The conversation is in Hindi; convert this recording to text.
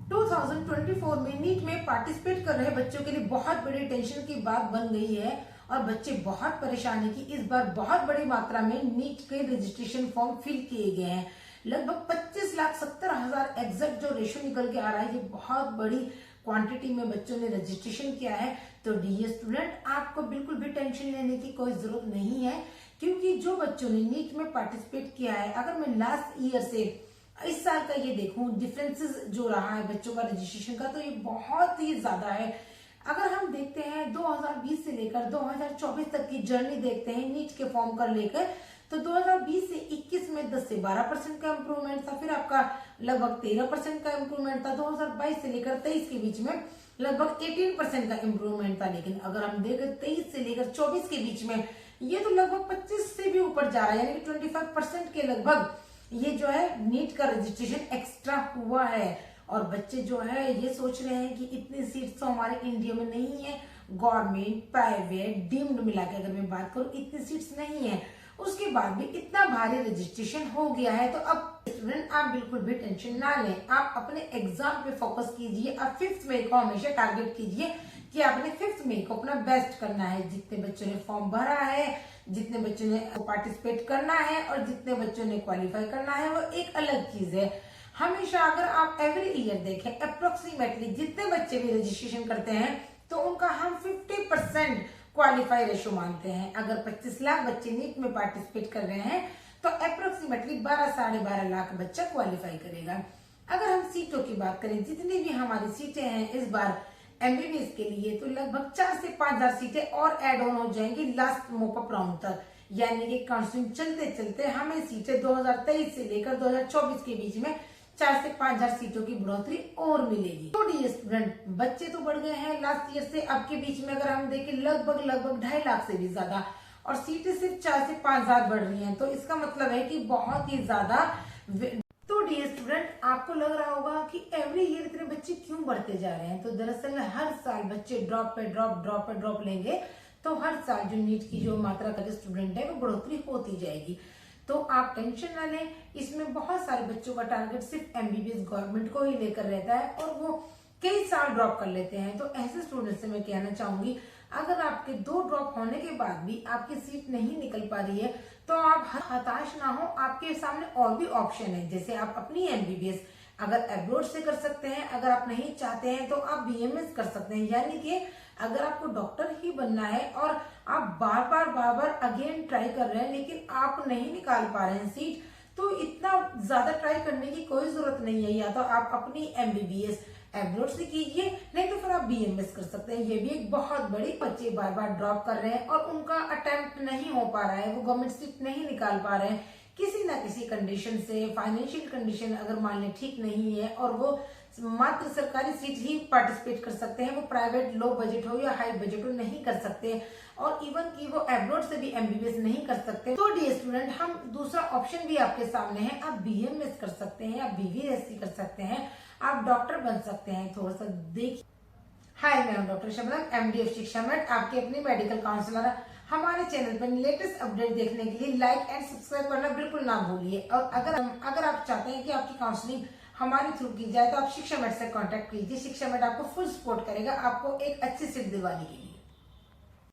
2024 में नीट में पार्टिसिपेट कर रहे बच्चों के लिए बहुत बड़ी टेंशन की बात बन गई है और बच्चे बहुत परेशान है कि इस बार बहुत बड़ी मात्रा में नीट के रजिस्ट्रेशन फॉर्म फिल किए गए हैं। लगभग 25,70,000 एग्जैक्ट जो रेशो निकल के आ रहा है, ये बहुत बड़ी क्वांटिटी में बच्चों ने रजिस्ट्रेशन किया है। तो डियर स्टूडेंट, आपको बिल्कुल भी टेंशन लेने की कोई जरूरत नहीं है, क्योंकि जो बच्चों ने नीट में पार्टिसिपेट किया है, अगर मैं लास्ट ईयर से इस साल का ये देखूं डिफरेंसेस जो रहा है बच्चों का रजिस्ट्रेशन का, तो ये बहुत ही ज्यादा है। अगर हम देखते हैं 2020 से लेकर 2024 तक की जर्नी देखते हैं नीट के फॉर्म का लेकर, तो 2020 से 21 में 10 से 12% का इम्प्रूवमेंट था, फिर आपका लगभग 13% का इम्प्रूवमेंट था। 2022 से लेकर 23 के बीच में लगभग 18% का इम्प्रूवमेंट था। लेकिन अगर हम देखें 23 से लेकर 24 के बीच में ये तो लगभग 25 से भी ऊपर जा रहा है, यानी कि 25% के लगभग ये जो है नीट का रजिस्ट्रेशन एक्स्ट्रा हुआ है। और बच्चे जो है ये सोच रहे हैं कि इतनी सीट्स तो हमारे इंडिया में नहीं है, गवर्नमेंट प्राइवेट डीम्ड मिला के अगर मैं बात करूं इतनी सीट्स नहीं है, उसके बाद भी इतना भारी रजिस्ट्रेशन हो गया है। तो अब स्टूडेंट आप बिल्कुल भी टेंशन ना लें, आप अपने एग्जाम पे फोकस कीजिए। आप 5th मई को हमेशा टारगेट कीजिए कि आपने 5th मई को अपना बेस्ट करना है। जितने बच्चों ने फॉर्म भरा है, जितने बच्चों ने पार्टिसिपेट करना है और जितने बच्चों ने क्वालिफाई करना है, वो एक अलग चीज है। हमेशा अगर आप एवरी ईयर देखें अप्रोक्सीमेटली जितने बच्चे भी रजिस्ट्रेशन करते हैं तो उनका हम 50% क्वालिफाई रेशो मानते हैं। अगर 25 लाख बच्चे नीट में पार्टिसिपेट कर रहे हैं तो अप्रोक्सीमेटली 12-12.5 लाख बच्चा क्वालिफाई करेगा। अगर हम सीटों की बात करें, जितनी भी हमारी सीटें हैं इस बार एमबीबीएस के लिए, तो लगभग 4 से 5,000 सीटें और एड ऑन हो जाएंगी लास्ट मोपअप राउंड तक। यानी कि काउंसलिंग चलते चलते हमें सीटें 2023 से लेकर 2024 के बीच में 4 से 5,000 सीटों की बढ़ोतरी और मिलेगी। तो डियर स्टूडेंट, बच्चे तो बढ़ गए हैं लास्ट ईयर से, अब के बीच में अगर हम देखें लगभग 2.5 लाख से भी ज्यादा, और सीटें सिर्फ 4 से 5,000 बढ़ रही हैं। तो इसका मतलब है कि बहुत ही ज्यादा। तो डियर स्टूडेंट, आपको लग रहा होगा कि एवरी ईयर इतने बच्चे क्यों बढ़ते जा रहे हैं। तो दरअसल हर साल बच्चे ड्रॉप पे ड्रॉप लेंगे, तो हर साल जो नीट की जो मात्रा का स्टूडेंट है वो बढ़ोतरी होती जाएगी। तो आप टेंशन ना लें, इसमें बहुत सारे बच्चों का टारगेट सिर्फ एमबीबीएस गवर्नमेंट को ही लेकर रहता है और वो कई साल ड्रॉप कर लेते हैं। तो ऐसे स्टूडेंट से मैं कहना चाहूंगी, अगर आपके 2 ड्रॉप होने के बाद भी आपकी सीट नहीं निकल पा रही है तो आप हताश ना हो, आपके सामने और भी ऑप्शन है। जैसे आप अपनी एमबीबीएस अगर अब्रॉड से कर सकते हैं, अगर आप नहीं चाहते हैं तो आप बीएमएस कर सकते हैं। यानी कि अगर आपको डॉक्टर ही बनना है और आप बार बार अगेन ट्राई कर रहे हैं लेकिन आप नहीं निकाल पा रहे हैं सीट, तो इतना ज्यादा ट्राई करने की कोई जरूरत नहीं है। या तो आप अपनी एमबीबीएस एब्रोड से कीजिए, नहीं तो फिर आप बीएमएस कर सकते हैं। ये भी एक बहुत बड़ी, बच्चे बार ड्रॉप कर रहे हैं और उनका अटेम्प्ट नहीं हो पा रहा है, वो गवर्नमेंट सीट नहीं निकाल पा रहे हैं किसी ना किसी कंडीशन से। फाइनेंशियल कंडीशन अगर मान लें ठीक नहीं है और वो मात्र सरकारी सीट ही पार्टिसिपेट कर सकते हैं, वो प्राइवेट लो बजट हो या हाई बजट हो नहीं कर सकते, और इवन की वो एब्रोड से भी एमबीबीएस नहीं कर सकते। तो डियर स्टूडेंट, हम दूसरा ऑप्शन भी आपके सामने है, आप बीएमएस कर सकते हैं, आप बीवीएससी कर सकते हैं, आप डॉक्टर बन सकते हैं। थोड़ा सा देखिए। हाय, मैं हूं डॉक्टर शबनम, एमडी शिक्षा मेट, आपकी अपनी मेडिकल काउंसलर। हमारे चैनल पर लेटेस्ट अपडेट देखने के लिए लाइक एंड सब्सक्राइब करना बिल्कुल ना भूलिए। और अगर आप चाहते हैं कि आपकी काउंसलिंग हमारे थ्रू की जाए तो आप शिक्षा मेट से कांटेक्ट कीजिए। शिक्षा मेट आपको फुल सपोर्ट करेगा, आपको एक अच्छी सीट दिलवाने के लिए।